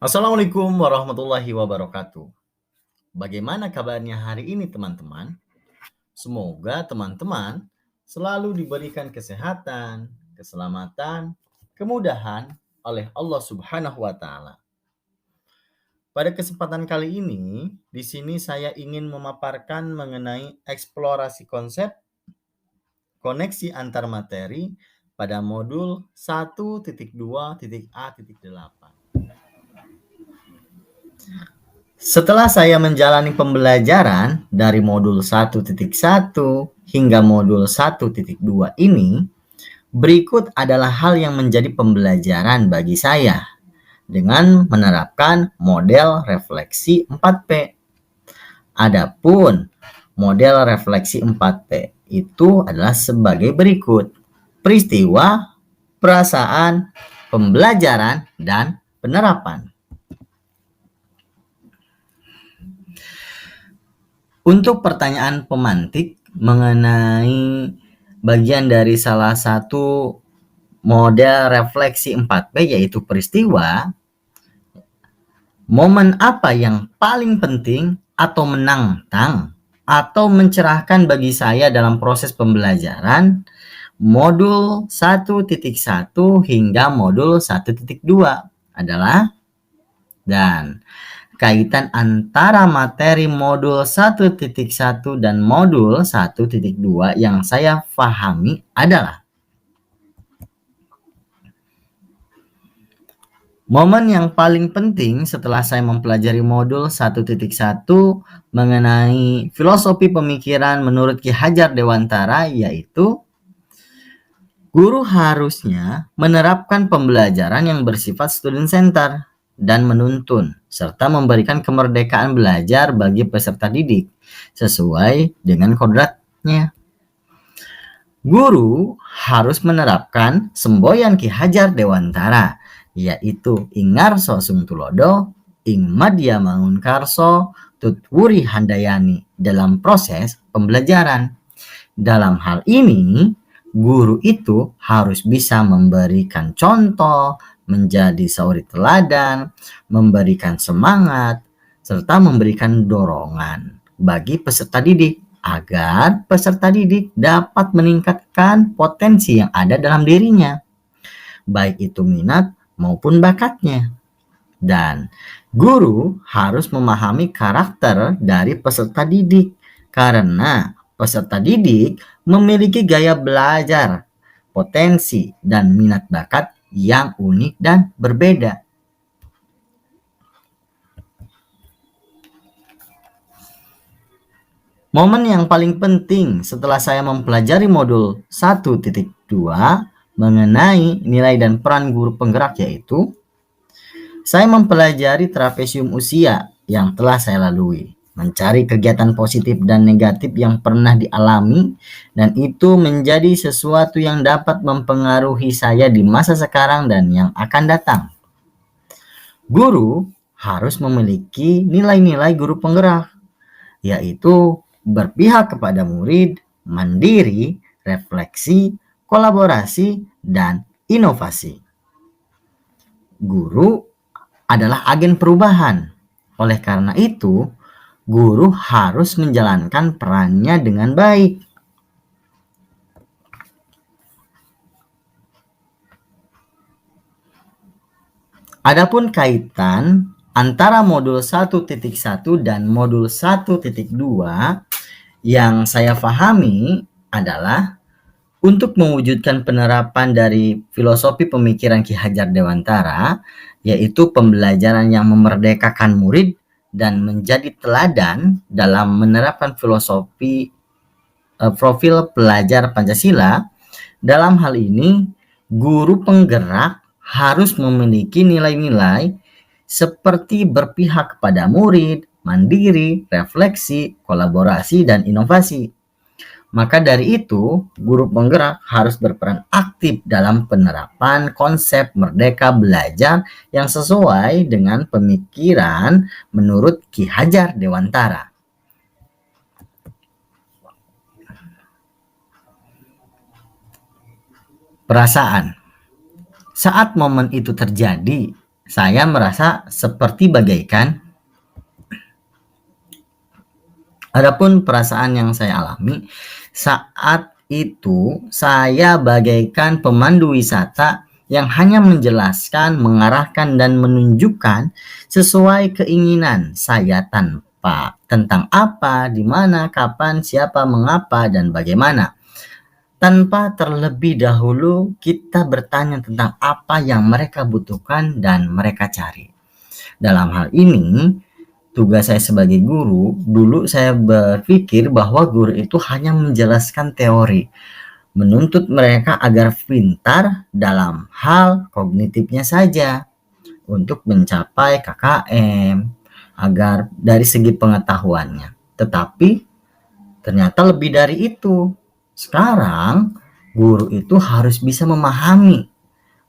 Assalamualaikum warahmatullahi wabarakatuh. Bagaimana kabarnya hari ini teman-teman? Semoga teman-teman selalu diberikan kesehatan, keselamatan, kemudahan oleh Allah Subhanahu wa taala. Pada kesempatan kali ini, di sini saya ingin memaparkan mengenai eksplorasi konsep koneksi antar materi pada modul 1.2.A.8. Setelah saya menjalani pembelajaran dari modul 1.1 hingga modul 1.2 ini, berikut adalah hal yang menjadi pembelajaran bagi saya dengan menerapkan model refleksi 4P. Adapun model refleksi 4P itu adalah sebagai berikut: peristiwa, perasaan, pembelajaran, dan penerapan. Untuk pertanyaan pemantik mengenai bagian dari salah satu model refleksi 4P yaitu peristiwa, momen apa yang paling penting atau menantang atau mencerahkan bagi saya dalam proses pembelajaran modul 1.1 hingga modul 1.2 adalah dan kaitan antara materi modul 1.1 dan modul 1.2 yang saya pahami adalah momen yang paling penting setelah saya mempelajari modul 1.1 mengenai filosofi pemikiran menurut Ki Hajar Dewantara, yaitu guru harusnya menerapkan pembelajaran yang bersifat student center dan menuntun, serta memberikan kemerdekaan belajar bagi peserta didik sesuai dengan kodratnya. Guru harus menerapkan semboyan Ki Hajar Dewantara, yaitu Ingarso Sungtulodo, Ing Madya Mangunkarso, Tutwuri Handayani dalam proses pembelajaran. Dalam hal ini, guru itu harus bisa memberikan contoh, menjadi sauri teladan, memberikan semangat, serta memberikan dorongan bagi peserta didik agar peserta didik dapat meningkatkan potensi yang ada dalam dirinya, baik itu minat maupun bakatnya. Dan guru harus memahami karakter dari peserta didik karena peserta didik memiliki gaya belajar, potensi, dan minat bakat yang unik dan berbeda. Momen yang paling penting setelah saya mempelajari modul 1.2 mengenai nilai dan peran guru penggerak yaitu saya mempelajari trapesium usia yang telah saya lalui, mencari kegiatan positif dan negatif yang pernah dialami, dan itu menjadi sesuatu yang dapat mempengaruhi saya di masa sekarang dan yang akan datang. Guru harus memiliki nilai-nilai guru penggerak, yaitu berpihak kepada murid, mandiri, refleksi, kolaborasi, dan inovasi. Guru adalah agen perubahan. Oleh karena itu, guru harus menjalankan perannya dengan baik. Adapun kaitan antara modul 1.1 dan modul 1.2 yang saya pahami adalah untuk mewujudkan penerapan dari filosofi pemikiran Ki Hajar Dewantara, yaitu pembelajaran yang memerdekakan murid dan menjadi teladan dalam menerapkan filosofi profil pelajar Pancasila. Dalam hal ini, guru penggerak harus memiliki nilai-nilai seperti berpihak kepada murid, mandiri, refleksi, kolaborasi, dan inovasi. Maka dari itu, guru penggerak harus berperan aktif dalam penerapan konsep merdeka belajar yang sesuai dengan pemikiran menurut Ki Hajar Dewantara. Perasaan. Saat momen itu terjadi, Saya merasa seperti bagaikan, adapun perasaan yang saya alami saat itu, saya bagaikan pemandu wisata yang hanya menjelaskan, mengarahkan, dan menunjukkan sesuai keinginan saya tentang apa, di mana, kapan, siapa, mengapa, dan bagaimana. Tanpa terlebih dahulu kita bertanya tentang apa yang mereka butuhkan dan mereka cari. Dalam hal ini, tugas saya sebagai guru, dulu saya berpikir bahwa guru itu hanya menjelaskan teori, menuntut mereka agar pintar dalam hal kognitifnya saja untuk mencapai KKM, agar dari segi pengetahuannya. Tetapi ternyata lebih dari itu. Sekarang guru itu harus bisa memahami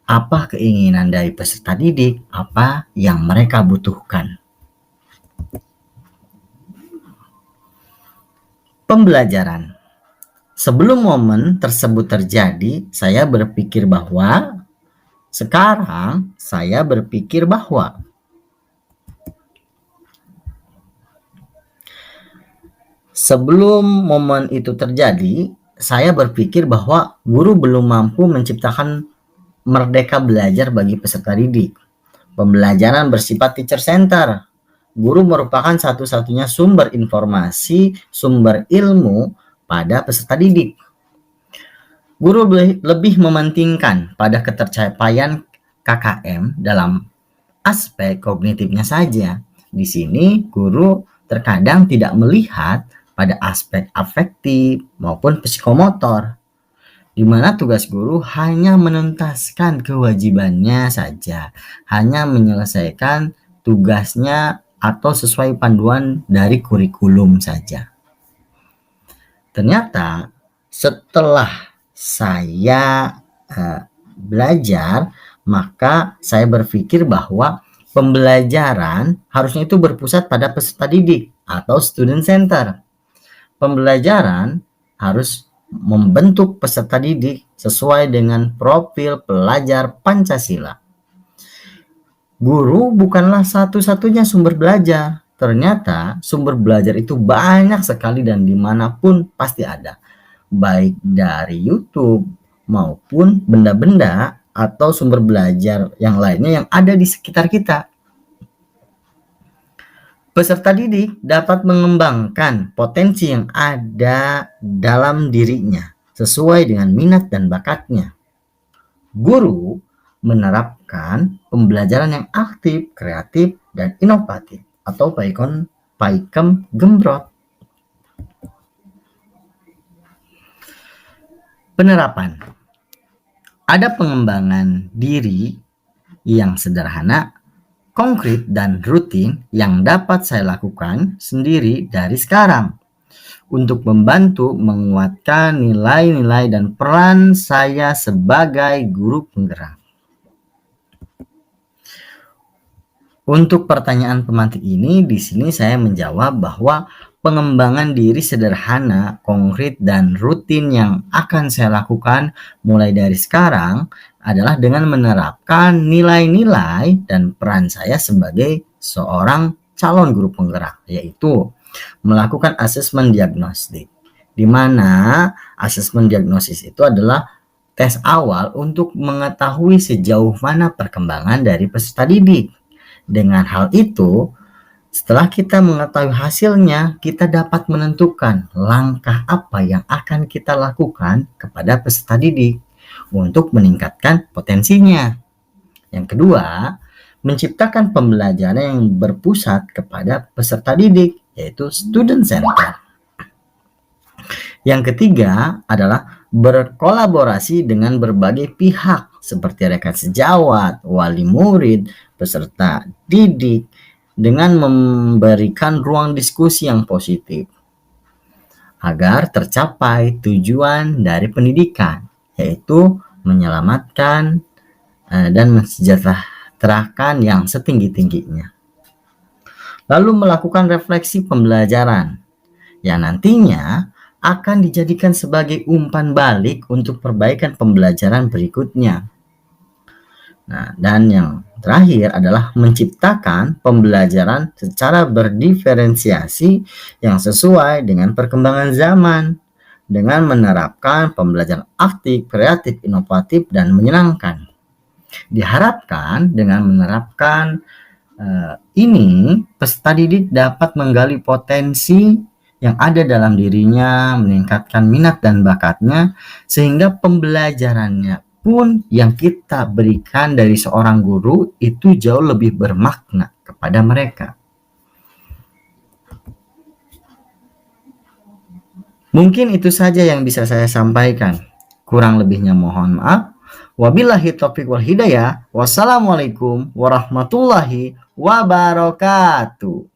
apa keinginan dari peserta didik, apa yang mereka butuhkan. Pembelajaran. Sebelum momen tersebut terjadi, saya berpikir bahwa sebelum momen itu terjadi, saya berpikir bahwa guru belum mampu menciptakan merdeka belajar bagi peserta didik. Pembelajaran bersifat teacher center. Guru merupakan satu-satunya sumber informasi, sumber ilmu pada peserta didik. Guru lebih mementingkan pada ketercapaian KKM dalam aspek kognitifnya saja. Di sini guru terkadang tidak melihat pada aspek afektif maupun psikomotor, di mana tugas guru hanya menuntaskan kewajibannya saja, hanya menyelesaikan tugasnya atau sesuai panduan dari kurikulum saja. Ternyata setelah saya belajar, maka saya berpikir bahwa pembelajaran harusnya itu berpusat pada peserta didik atau student center. Pembelajaran harus membentuk peserta didik sesuai dengan profil pelajar Pancasila. Guru bukanlah satu-satunya sumber belajar. Ternyata sumber belajar itu banyak sekali dan dimanapun pasti ada. Baik dari YouTube maupun benda-benda atau sumber belajar yang lainnya yang ada di sekitar kita. Peserta didik dapat mengembangkan potensi yang ada dalam dirinya sesuai dengan minat dan bakatnya. Guru menerapkan pembelajaran yang aktif, kreatif, dan inovatif atau Paikem Gembrot. Penerapan. Ada pengembangan diri yang sederhana, konkret, dan rutin yang dapat saya lakukan sendiri dari sekarang untuk membantu menguatkan nilai-nilai dan peran saya sebagai guru penggerak. Untuk pertanyaan pemantik ini, di sini saya menjawab bahwa pengembangan diri sederhana, konkret, dan rutin yang akan saya lakukan mulai dari sekarang adalah dengan menerapkan nilai-nilai dan peran saya sebagai seorang calon guru penggerak, yaitu melakukan asesmen diagnostik, di mana asesmen diagnosis itu adalah tes awal untuk mengetahui sejauh mana perkembangan dari peserta didik. Dengan hal itu, setelah kita mengetahui hasilnya, kita dapat menentukan langkah apa yang akan kita lakukan kepada peserta didik untuk meningkatkan potensinya. Yang kedua, menciptakan pembelajaran yang berpusat kepada peserta didik, yaitu student center. Yang ketiga adalah berkolaborasi dengan berbagai pihak seperti rekan sejawat, wali murid, peserta didik, dengan memberikan ruang diskusi yang positif agar tercapai tujuan dari pendidikan, yaitu menyelamatkan dan mensejahterakan yang setinggi-tingginya. Lalu melakukan refleksi pembelajaran yang nantinya akan dijadikan sebagai umpan balik untuk perbaikan pembelajaran berikutnya. Nah, dan yang terakhir adalah menciptakan pembelajaran secara berdiferensiasi yang sesuai dengan perkembangan zaman dengan menerapkan pembelajaran aktif, kreatif, inovatif, dan menyenangkan. Diharapkan dengan menerapkan ini, peserta didik dapat menggali potensi yang ada dalam dirinya, meningkatkan minat dan bakatnya, sehingga pembelajarannya pun yang kita berikan dari seorang guru itu jauh lebih bermakna kepada mereka. Mungkin itu saja yang bisa saya sampaikan. Kurang lebihnya mohon maaf. Wabillahi taufiq wal hidayah. Wassalamualaikum warahmatullahi wabarakatuh.